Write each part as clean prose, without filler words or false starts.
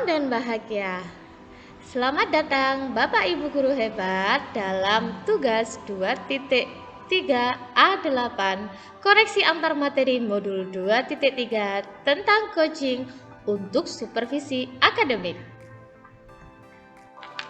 dan bahagia. Selamat datang Bapak Ibu guru hebat dalam tugas 2.3A8 koreksi antar materi modul 2.3 tentang coaching untuk supervisi akademik.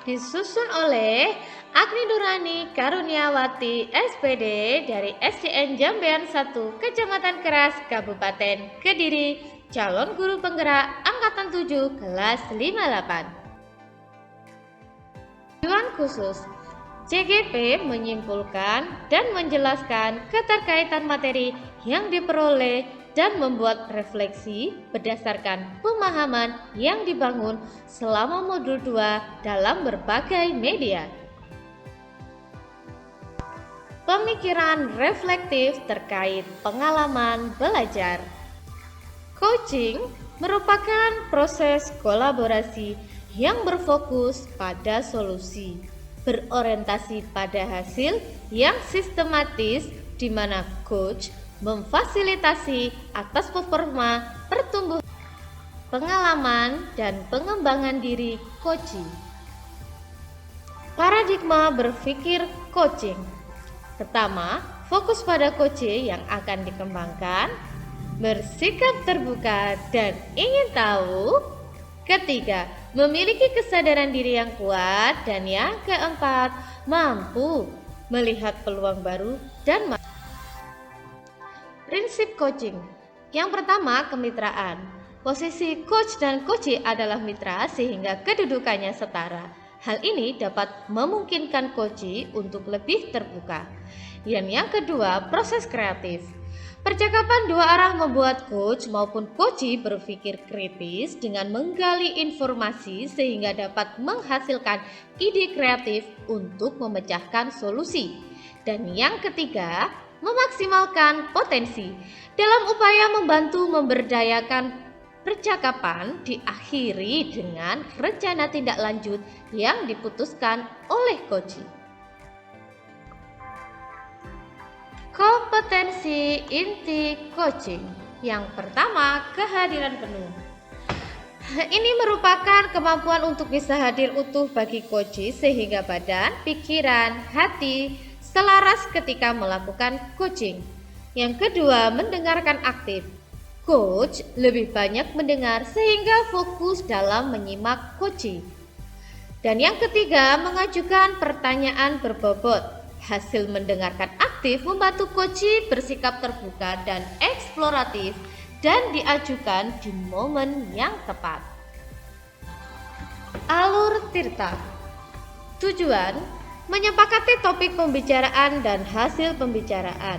Disusun oleh Agni Nurani Karuniawati SPD dari SDN Jambean 1 Kecamatan Keras Kabupaten Kediri, calon guru penggerak angkatan 7 kelas 58. Tujuan khusus CGP menyimpulkan dan menjelaskan keterkaitan materi yang diperoleh dan membuat refleksi berdasarkan pemahaman yang dibangun selama modul 2 dalam berbagai media. Pemikiran reflektif terkait pengalaman belajar. Coaching merupakan proses kolaborasi yang berfokus pada solusi, berorientasi pada hasil yang sistematis, di mana coach memfasilitasi atas performa pertumbuhan pengalaman dan pengembangan diri coaching. Paradigma berpikir coaching. Pertama, fokus pada coaching yang akan dikembangkan, bersikap terbuka dan ingin tahu. Ketiga, memiliki kesadaran diri yang kuat. Dan yang keempat, mampu melihat peluang baru dan prinsip coaching. Yang pertama, kemitraan. Posisi coach dan coachee adalah mitra sehingga kedudukannya setara. Hal ini dapat memungkinkan coachee untuk lebih terbuka. Dan yang kedua, proses kreatif. Percakapan dua arah membuat coach maupun coachee berpikir kritis dengan menggali informasi sehingga dapat menghasilkan ide kreatif untuk memecahkan solusi. Dan yang ketiga, memaksimalkan potensi. Dalam upaya membantu memberdayakan percakapan diakhiri dengan rencana tindak lanjut yang diputuskan oleh coachee. Kompetensi inti coaching. Yang pertama, kehadiran penuh. Ini merupakan kemampuan untuk bisa hadir utuh bagi coachee sehingga badan, pikiran, hati selaras ketika melakukan coaching. Yang kedua, mendengarkan aktif. Coach lebih banyak mendengar sehingga fokus dalam menyimak coachee. Dan yang ketiga, mengajukan pertanyaan berbobot. Hasil mendengarkan aktif membantu coachee bersikap terbuka dan eksploratif dan diajukan di momen yang tepat. Alur Tirta. Tujuan menyepakati topik pembicaraan dan hasil pembicaraan.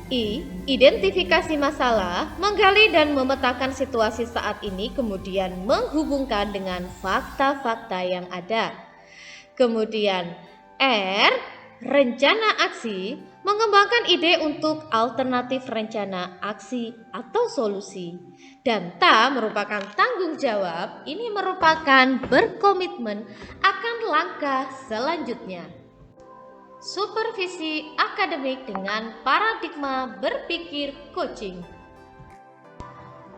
Identifikasi masalah, menggali dan memetakan situasi saat ini, kemudian menghubungkan dengan fakta-fakta yang ada. Kemudian R, rencana aksi, mengembangkan ide untuk alternatif rencana aksi atau solusi. Dan T merupakan tanggung jawab, ini merupakan berkomitmen akan langkah selanjutnya. Supervisi akademik dengan paradigma berpikir coaching.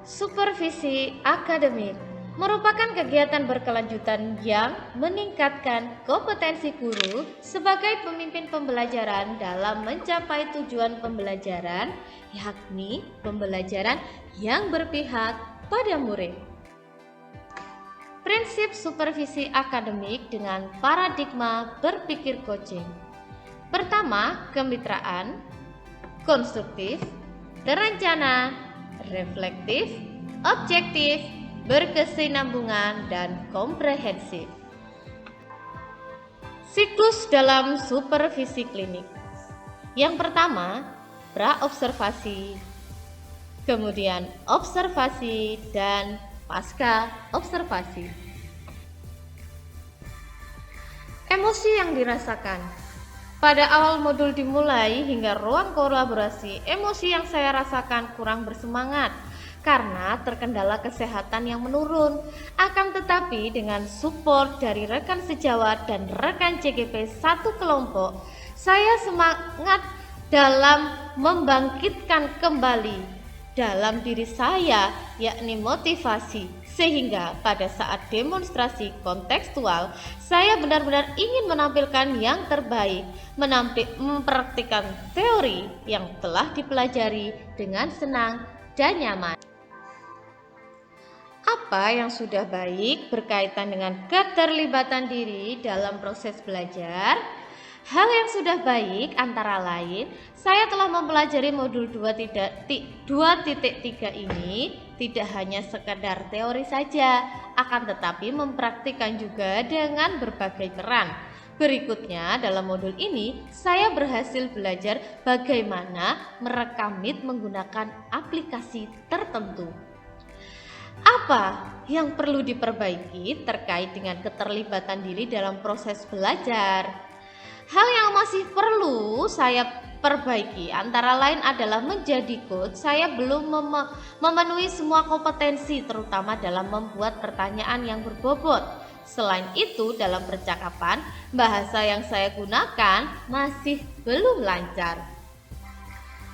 Supervisi akademik merupakan kegiatan berkelanjutan yang meningkatkan kompetensi guru sebagai pemimpin pembelajaran dalam mencapai tujuan pembelajaran, yakni pembelajaran yang berpihak pada murid. Prinsip supervisi akademik dengan paradigma berpikir coaching. Pertama, kemitraan, konstruktif, terencana, reflektif, objektif, berkesinambungan, dan komprehensif. Siklus dalam supervisi klinik. Yang pertama, pra-observasi, kemudian observasi, dan pasca observasi. Emosi yang dirasakan. Pada awal modul dimulai hingga ruang kolaborasi, emosi yang saya rasakan kurang bersemangat karena terkendala kesehatan yang menurun. Akan tetapi dengan support dari rekan sejawat dan rekan CGP satu kelompok, saya semangat dalam membangkitkan kembali dalam diri saya, yakni motivasi, Sehingga pada saat demonstrasi kontekstual, saya benar-benar ingin menampilkan yang terbaik, mempraktikkan teori yang telah dipelajari dengan senang dan nyaman. Apa yang sudah baik berkaitan dengan keterlibatan diri dalam proses belajar? Hal yang sudah baik antara lain, saya telah mempelajari modul 2.3 ini tidak hanya sekedar teori saja, akan tetapi mempraktikkan juga dengan berbagai peran. Berikutnya, dalam modul ini, saya berhasil belajar bagaimana merekam Meet menggunakan aplikasi tertentu. Apa yang perlu diperbaiki terkait dengan keterlibatan diri dalam proses belajar? Hal yang masih perlu saya perbaiki antara lain adalah menjadi coach. Saya belum memenuhi semua kompetensi, terutama dalam membuat pertanyaan yang berbobot. Selain itu, dalam percakapan, bahasa yang saya gunakan masih belum lancar.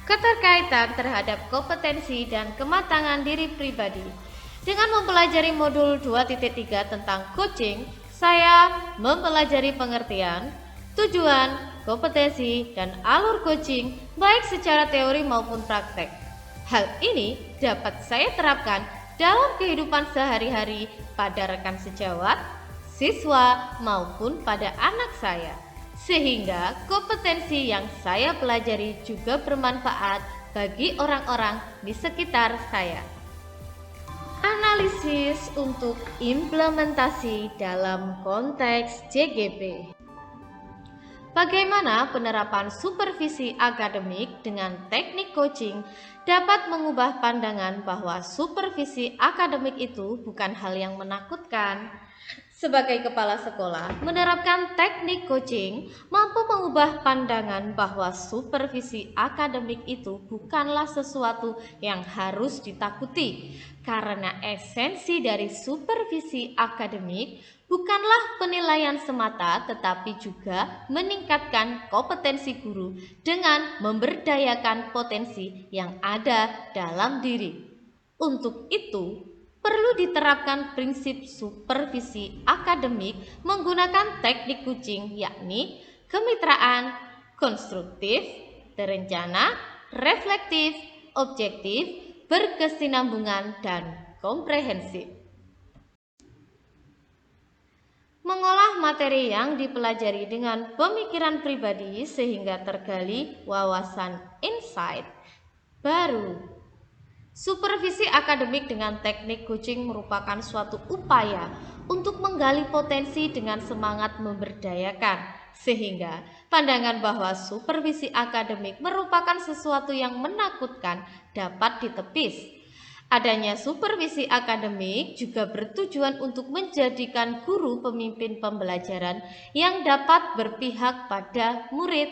Keterkaitan terhadap kompetensi dan kematangan diri pribadi. Dengan mempelajari modul 2.3 tentang coaching, saya mempelajari pengertian, tujuan, kompetensi, dan alur coaching baik secara teori maupun praktek. Hal ini dapat saya terapkan dalam kehidupan sehari-hari pada rekan sejawat, siswa, maupun pada anak saya. Sehingga kompetensi yang saya pelajari juga bermanfaat bagi orang-orang di sekitar saya. Analisis untuk implementasi dalam konteks JGP. Bagaimana penerapan supervisi akademik dengan teknik coaching dapat mengubah pandangan bahwa supervisi akademik itu bukan hal yang menakutkan. Sebagai kepala sekolah, menerapkan teknik coaching mampu mengubah pandangan bahwa supervisi akademik itu bukanlah sesuatu yang harus ditakuti, karena esensi dari supervisi akademik bukanlah penilaian semata, tetapi juga meningkatkan kompetensi guru dengan memberdayakan potensi yang ada dalam diri. Untuk itu, perlu diterapkan prinsip supervisi akademik menggunakan teknik coaching, yakni kemitraan, konstruktif, terencana, reflektif, objektif, berkesinambungan, dan komprehensif. Mengolah materi yang dipelajari dengan pemikiran pribadi sehingga tergali wawasan insight baru. Supervisi akademik dengan teknik coaching merupakan suatu upaya untuk menggali potensi dengan semangat memberdayakan, sehingga pandangan bahwa supervisi akademik merupakan sesuatu yang menakutkan dapat ditepis. Adanya supervisi akademik juga bertujuan untuk menjadikan guru pemimpin pembelajaran yang dapat berpihak pada murid.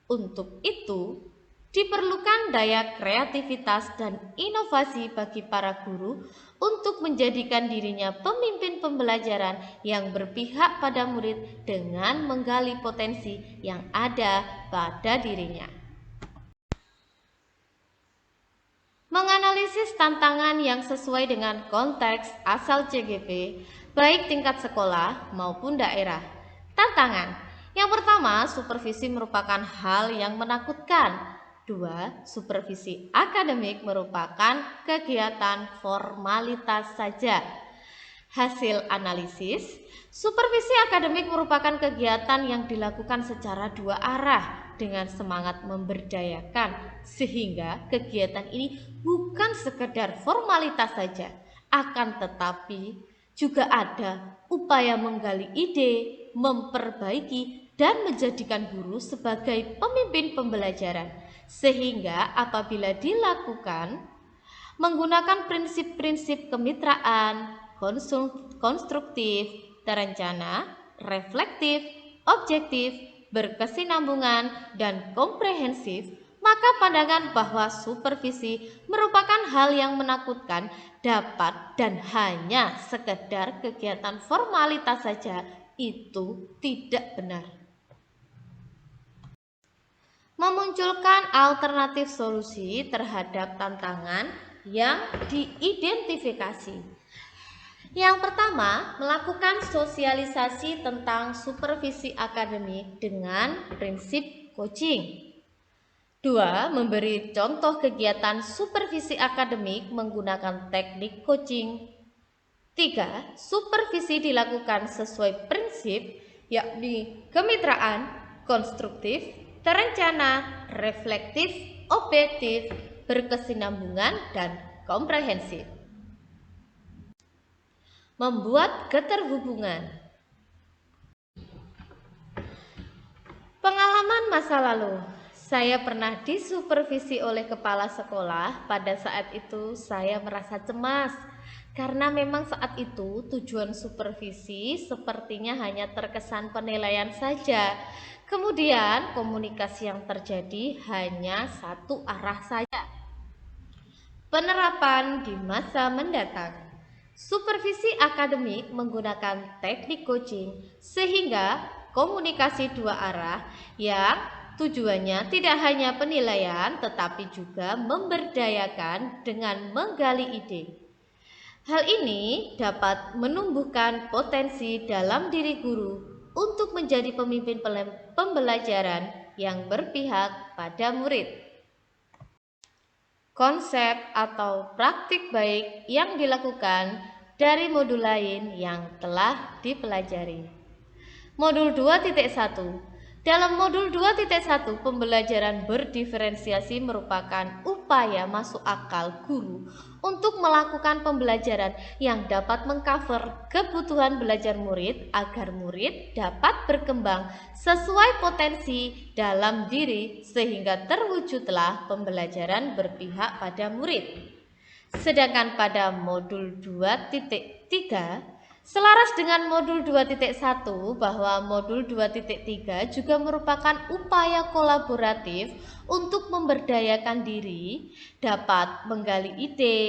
Untuk itu, diperlukan daya kreativitas dan inovasi bagi para guru untuk menjadikan dirinya pemimpin pembelajaran yang berpihak pada murid dengan menggali potensi yang ada pada dirinya. Menganalisis tantangan yang sesuai dengan konteks asal CGP, baik tingkat sekolah maupun daerah. Tantangan yang pertama, supervisi merupakan hal yang menakutkan. 2. Supervisi akademik merupakan kegiatan formalitas saja. Hasil analisis, supervisi akademik merupakan kegiatan yang dilakukan secara dua arah dengan semangat memberdayakan, sehingga kegiatan ini bukan sekedar formalitas saja, akan tetapi juga ada upaya menggali ide, memperbaiki, dan menjadikan guru sebagai pemimpin pembelajaran. Sehingga apabila dilakukan menggunakan prinsip-prinsip kemitraan, konstruktif, terencana, reflektif, objektif, berkesinambungan, dan komprehensif, maka pandangan bahwa supervisi merupakan hal yang menakutkan dapat dan hanya sekedar kegiatan formalitas saja itu tidak benar. Memunculkan alternatif solusi terhadap tantangan yang diidentifikasi. Yang pertama, melakukan sosialisasi tentang supervisi akademik dengan prinsip coaching. 2. Memberi contoh kegiatan supervisi akademik menggunakan teknik coaching. 3. Supervisi dilakukan sesuai prinsip, yakni kemitraan, konstruktif, terencana, reflektif, objektif, berkesinambungan, dan komprehensif. Membuat keterhubungan. Pengalaman masa lalu. Saya pernah disupervisi oleh kepala sekolah. Pada saat itu saya merasa cemas karena memang saat itu tujuan supervisi sepertinya hanya terkesan penilaian saja. Kemudian komunikasi yang terjadi hanya satu arah saja. Penerapan di masa mendatang. Supervisi akademik menggunakan teknik coaching sehingga komunikasi dua arah yang tujuannya tidak hanya penilaian tetapi juga memberdayakan dengan menggali ide. Hal ini dapat menumbuhkan potensi dalam diri guru untuk menjadi pemimpin pembelajaran yang berpihak pada murid. Konsep atau praktik baik yang dilakukan dari modul lain yang telah dipelajari. Modul 2.1. Dalam modul 2.1, pembelajaran berdiferensiasi merupakan upaya masuk akal guru untuk melakukan pembelajaran yang dapat mengcover kebutuhan belajar murid agar murid dapat berkembang sesuai potensi dalam diri sehingga terwujudlah pembelajaran berpihak pada murid. Sedangkan pada modul 2.3 selaras dengan modul 2.1 bahwa modul 2.3 juga merupakan upaya kolaboratif untuk memberdayakan diri, dapat menggali ide,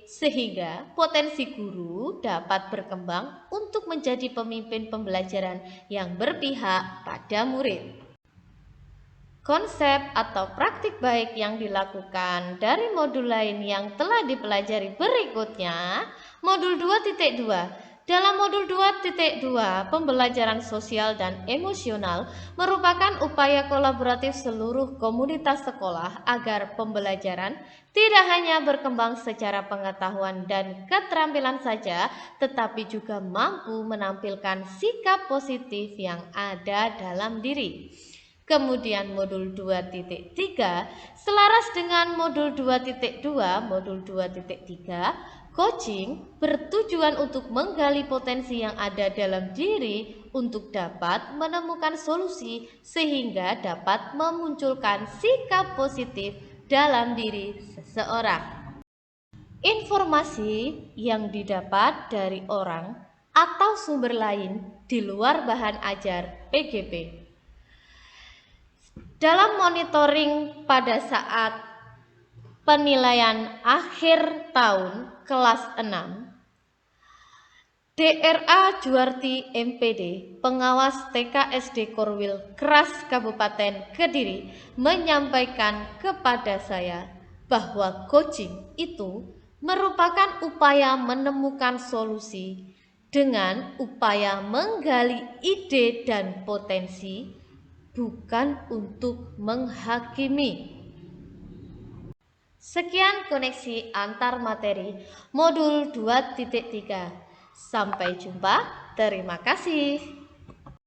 sehingga potensi guru dapat berkembang untuk menjadi pemimpin pembelajaran yang berpihak pada murid. Konsep atau praktik baik yang dilakukan dari modul lain yang telah dipelajari berikutnya, modul 2.2. Dalam modul 2.2, pembelajaran sosial dan emosional merupakan upaya kolaboratif seluruh komunitas sekolah agar pembelajaran tidak hanya berkembang secara pengetahuan dan keterampilan saja, tetapi juga mampu menampilkan sikap positif yang ada dalam diri. Kemudian modul 2.3 selaras dengan modul 2.2, modul 2.3 coaching bertujuan untuk menggali potensi yang ada dalam diri untuk dapat menemukan solusi sehingga dapat memunculkan sikap positif dalam diri seseorang. Informasi yang didapat dari orang atau sumber lain di luar bahan ajar PGP. Dalam monitoring pada saat penilaian akhir tahun kelas 6, DRA Juarti MPD, pengawas TK SD Korwil Keras Kabupaten Kediri, menyampaikan kepada saya bahwa coaching itu merupakan upaya menemukan solusi dengan upaya menggali ide dan potensi, bukan untuk menghakimi. Sekian koneksi antar materi modul 2.3. Sampai jumpa, terima kasih.